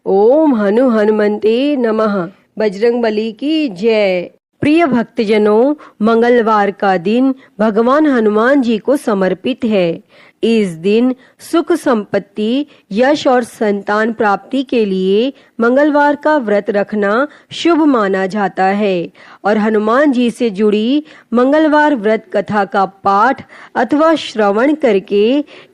ओम हनुमंते नमः। बजरंगबली की जय। प्रिय भक्तजनों, मंगलवार का दिन भगवान हनुमान जी को समर्पित है। इस दिन सुख संपत्ति, यश और संतान प्राप्ति के लिए मंगलवार का व्रत रखना शुभ माना जाता है और हनुमान जी से जुड़ी मंगलवार व्रत कथा का पाठ अथवा श्रवण करके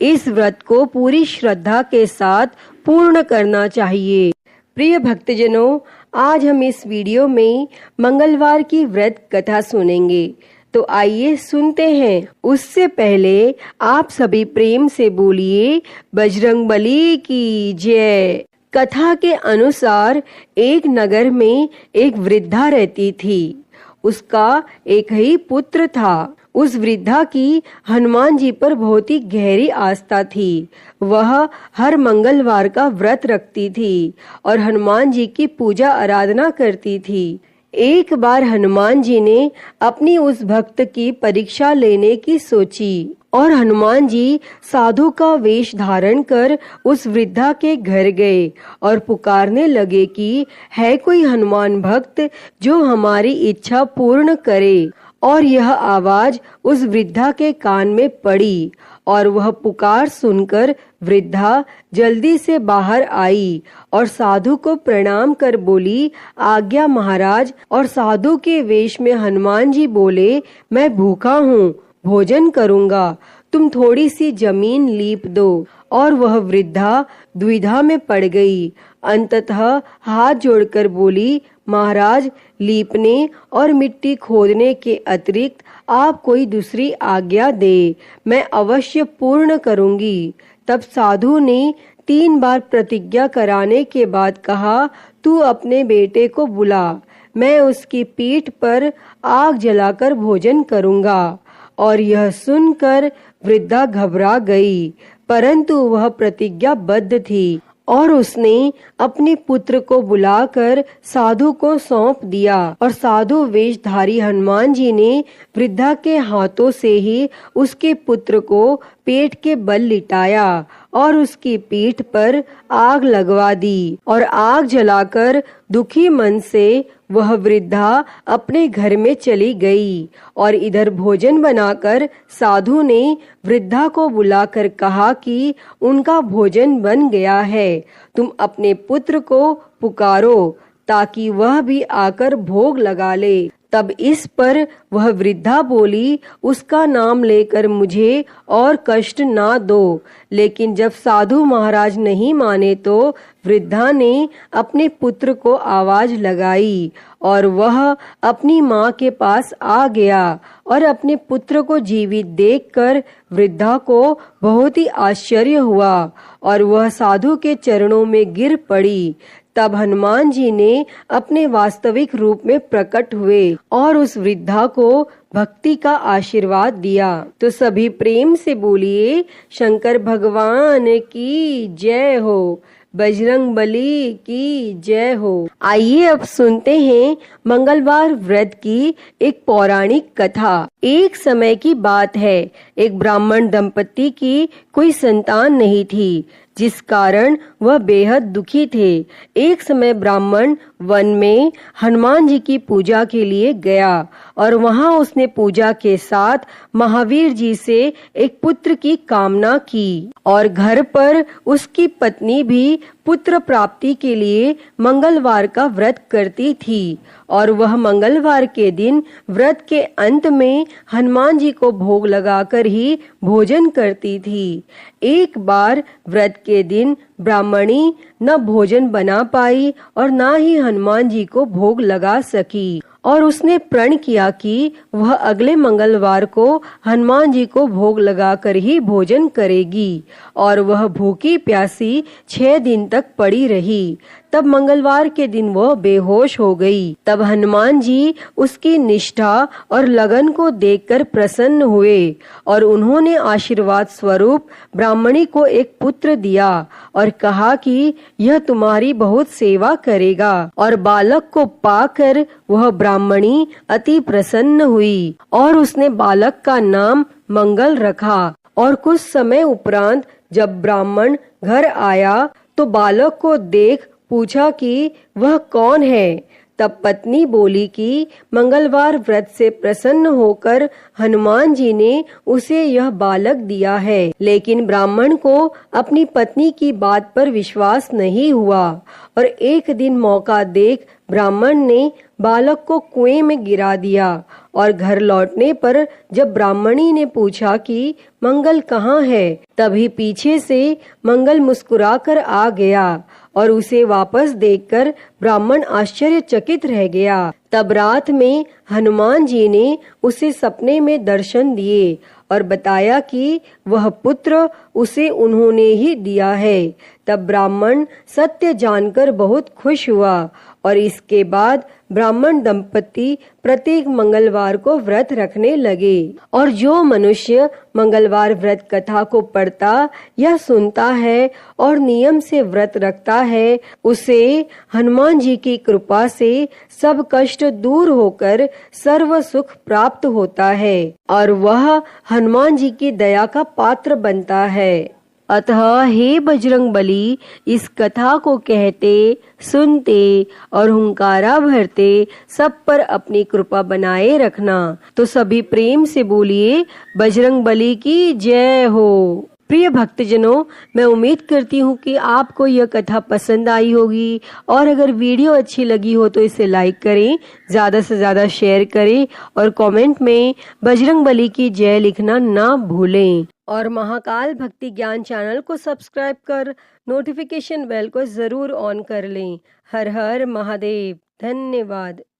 इस व्रत को पूरी श्रद्धा के साथ पूर्ण करना चाहिए। प्रिय भक्तजनों, आज हम इस वीडियो में मंगलवार की व्रत कथा सुनेंगे, तो आइए सुनते हैं। उससे पहले आप सभी प्रेम से बोलिए बजरंगबली की जय। कथा के अनुसार एक नगर में एक वृद्धा रहती थी। उसका एक ही पुत्र था। उस वृद्धा की हनुमान जी पर बहुत ही गहरी आस्था थी। वह हर मंगलवार का व्रत रखती थी और हनुमान जी की पूजा आराधना करती थी। एक बार हनुमान जी ने अपनी उस भक्त की परीक्षा लेने की सोची और हनुमान जी साधु का वेश धारण कर उस वृद्धा के घर गए और पुकारने लगे कि है कोई हनुमान भक्त जो हमारी इच्छा पूर्ण करे। और यह आवाज उस वृद्धा के कान में पड़ी और वह पुकार सुनकर वृद्धा जल्दी से बाहर आई और साधु को प्रणाम कर बोली, आज्ञा महाराज। और साधु के वेश में हनुमान जी बोले, मैं भूखा हूँ, भोजन करूँगा, तुम थोड़ी सी जमीन लीप दो। और वह वृद्धा द्विधा में पड़ गई। अंततः हाथ जोड़कर बोली, महाराज, लीपने और मिट्टी खोदने के अतिरिक्त आप कोई दूसरी आज्ञा दे, मैं अवश्य पूर्ण करूंगी। तब साधु ने 3 बार प्रतिज्ञा कराने के बाद कहा, तू अपने बेटे को बुला, मैं उसकी पीठ पर आग जलाकर भोजन करूंगा। और यह सुनकर वृद्धा घबरा गई, परंतु वह प्रतिज्ञाबद्ध थी और उसने अपने पुत्र को बुलाकर साधु को सौंप दिया। और साधु वेशधारी हनुमान जी ने वृद्धा के हाथों से ही उसके पुत्र को पेट के बल लिटाया और उसकी पीठ पर आग लगवा दी और आग जलाकर दुखी मन से वह वृद्धा अपने घर में चली गई। और इधर भोजन बनाकर साधु ने वृद्धा को बुलाकर कहा कि उनका भोजन बन गया है, तुम अपने पुत्र को पुकारो ताकि वह भी आकर भोग लगा ले। तब इस पर वह वृद्धा बोली, उसका नाम लेकर मुझे और कष्ट ना दो। लेकिन जब साधु महाराज नहीं माने तो वृद्धा ने अपने पुत्र को आवाज लगाई और वह अपनी माँ के पास आ गया और अपने पुत्र को जीवित देखकर वृद्धा को बहुत ही आश्चर्य हुआ और वह साधु के चरणों में गिर पड़ी। तब हनुमान जी ने अपने वास्तविक रूप में प्रकट हुए और उस वृद्धा को भक्ति का आशीर्वाद दिया। तो सभी प्रेम से बोलिए, शंकर भगवान की जय हो, बजरंगबली की जय हो। आइए अब सुनते हैं मंगलवार व्रत की एक पौराणिक कथा। एक समय की बात है, एक ब्राह्मण दंपति की कोई संतान नहीं थी, जिस कारण वह बेहद दुखी थे। एक समय ब्राह्मण वन में हनुमान जी की पूजा के लिए गया और वहां उसने पूजा के साथ महावीर जी से एक पुत्र की कामना की और घर पर उसकी पत्नी भी पुत्र प्राप्ति के लिए मंगलवार का व्रत करती थी और वह मंगलवार के दिन व्रत के अंत में हनुमान जी को भोग लगाकर ही भोजन करती थी। एक बार व्रत के दिन ब्राह्मणी न भोजन बना पाई और न ही हनुमान जी को भोग लगा सकी और उसने प्रण किया कि वह अगले मंगलवार को हनुमान जी को भोग लगाकर ही भोजन करेगी और वह भूखी प्यासी 6 दिन तक पड़ी रही। तब मंगलवार के दिन वह बेहोश हो गई। तब हनुमान जी उसकी निष्ठा और लगन को देखकर प्रसन्न हुए और उन्होंने आशीर्वाद स्वरूप ब्राह्मणी को एक पुत्र दिया और कहा कि यह तुम्हारी बहुत सेवा करेगा। और बालक को पाकर वह ब्राह्मणी अति प्रसन्न हुई और उसने बालक का नाम मंगल रखा। और कुछ समय उपरांत जब ब्राह्मण घर आया तो बालक को देख पूछा कि वह कौन है। तब पत्नी बोली कि मंगलवार व्रत से प्रसन्न होकर हनुमान जी ने उसे यह बालक दिया है। लेकिन ब्राह्मण को अपनी पत्नी की बात पर विश्वास नहीं हुआ और एक दिन मौका देख ब्राह्मण ने बालक को कुएं में गिरा दिया और घर लौटने पर जब ब्राह्मणी ने पूछा कि मंगल कहाँ है, तभी पीछे से मंगल मुस्कुराकर आ गया और उसे वापस देखकर ब्राह्मण आश्चर्यचकित रह गया। तब रात में हनुमान जी ने उसे सपने में दर्शन दिए और बताया कि वह पुत्र उसे उन्होंने ही दिया है। तब ब्राह्मण सत्य जानकर बहुत खुश हुआ और इसके बाद ब्राह्मण दंपति प्रत्येक मंगलवार को व्रत रखने लगे। और जो मनुष्य मंगलवार व्रत कथा को पढ़ता या सुनता है और नियम से व्रत रखता है, उसे हनुमान जी की कृपा से सब कष्ट दूर होकर सर्व सुख प्राप्त होता है और वह हनुमान जी की दया का पात्र बनता है। अतः हे बजरंगबली, इस कथा को कहते, सुनते और हुंकारा भरते सब पर अपनी कृपा बनाए रखना। तो सभी प्रेम से बोलिए बजरंगबली की जय हो। प्रिय भक्तजनों, मैं उम्मीद करती हूँ कि आपको यह कथा पसंद आई होगी और अगर वीडियो अच्छी लगी हो तो इसे लाइक करें, ज़्यादा से ज़्यादा शेयर करें और कमेंट में बजरंगबली की जय लिखना ना भूलें। और महाकाल भक्ति ज्ञान चैनल को सब्सक्राइब कर नोटिफिकेशन बेल को ज़रूर ऑन कर लें। हर हर महादेव। धन्यवाद।